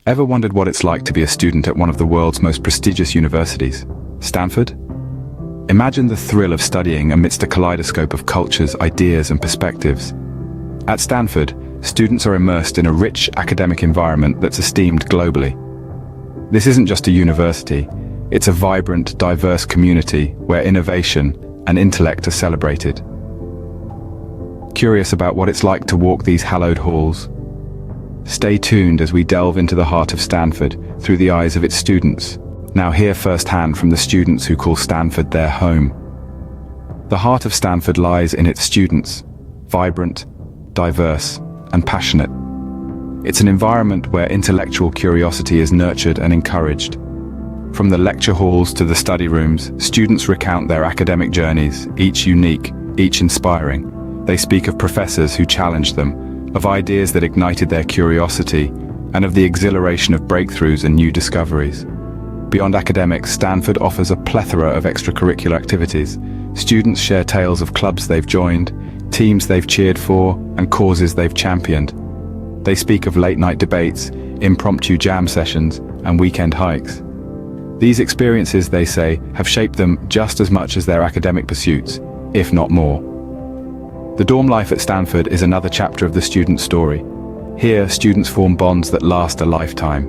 Ever wondered what it's like to be a student at one of the world's most prestigious universities, Stanford? Imagine the thrill of studying amidst a kaleidoscope of cultures, ideas, and perspectives. At Stanford, students are immersed in a rich academic environment that's esteemed globally. This isn't just a university, it's a vibrant, diverse community where innovation and intellect are celebrated. Curious about what it's like to walk these hallowed halls? Stay tuned as we delve into the heart of Stanford through the eyes of its students. Now hear firsthand from the students who call Stanford their home. The heart of Stanford lies in its students, vibrant, diverse, and passionate. It's an environment where intellectual curiosity is nurtured and encouraged. From the lecture halls to the study rooms, students recount their academic journeys, each unique, each inspiring. They speak of professors who challenged them, of ideas that ignited their curiosity, and of the exhilaration of breakthroughs and new discoveries. Beyond academics, Stanford offers a plethora of extracurricular activities. Students share tales of clubs they've joined, teams they've cheered for, and causes they've championed. They speak of late-night debates, impromptu jam sessions, and weekend hikes. These experiences, they say, have shaped them just as much as their academic pursuits, if not more. The dorm life at Stanford is another chapter of the student story. Here, students form bonds that last a lifetime.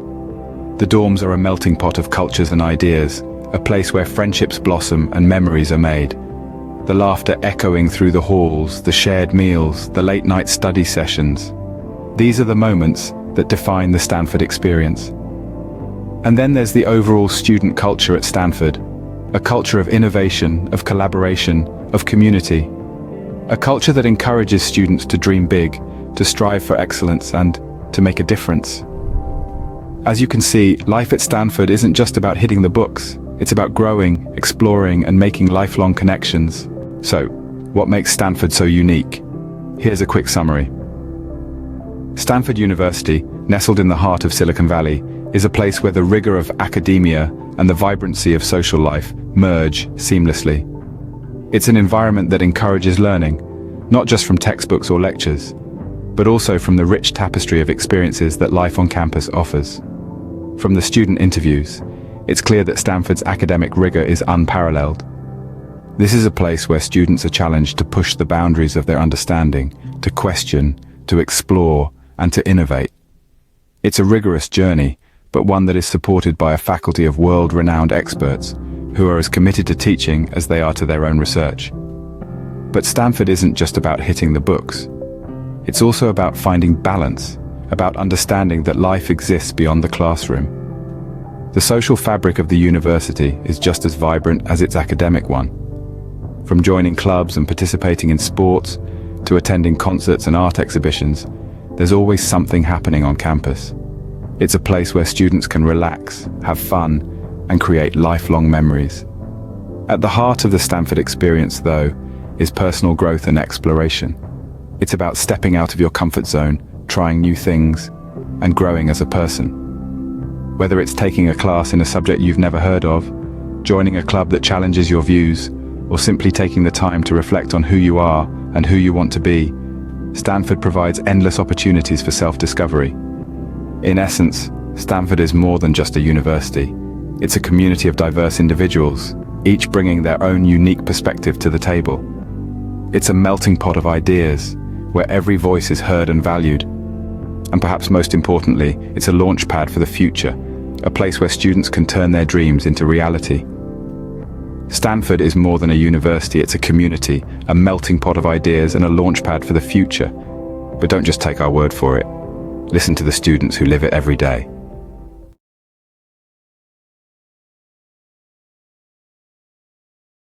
The dorms are a melting pot of cultures and ideas, a place where friendships blossom and memories are made. The laughter echoing through the halls, the shared meals, the late-night study sessions. These are the moments that define the Stanford experience. And then there's the overall student culture at Stanford, a culture of innovation, of collaboration, of community. A culture that encourages students to dream big, to strive for excellence, and to make a difference. As you can see, life at Stanford isn't just about hitting the books. It's about growing, exploring, and making lifelong connections. So, what makes Stanford so unique? Here's a quick summary. Stanford University, nestled in the heart of Silicon Valley, is a place where the rigor of academia and the vibrancy of social life merge seamlessly. It's an environment that encourages learning, not just from textbooks or lectures, but also from the rich tapestry of experiences that life on campus offers. From the student interviews, it's clear that Stanford's academic rigor is unparalleled. This is a place where students are challenged to push the boundaries of their understanding, to question, to explore, and to innovate. It's a rigorous journey, but one that is supported by a faculty of world-renowned experts who are as committed to teaching as they are to their own research. But Stanford isn't just about hitting the books. It's also about finding balance, about understanding that life exists beyond the classroom. The social fabric of the university is just as vibrant as its academic one. From joining clubs and participating in sports, to attending concerts and art exhibitions, there's always something happening on campus. It's a place where students can relax, have fun, and create lifelong memories. At the heart of the Stanford experience, though, is personal growth and exploration. It's about stepping out of your comfort zone, trying new things, and growing as a person. Whether it's taking a class in a subject you've never heard of, joining a club that challenges your views, or simply taking the time to reflect on who you are and who you want to be, Stanford provides endless opportunities for self-discovery. In essence, Stanford is more than just a university. It's a community of diverse individuals, each bringing their own unique perspective to the table. It's a melting pot of ideas, where every voice is heard and valued. And perhaps most importantly, it's a launch pad for the future, a place where students can turn their dreams into reality. Stanford is more than a university, it's a community, a melting pot of ideas and a launch pad for the future. But don't just take our word for it. Listen to the students who live it every day.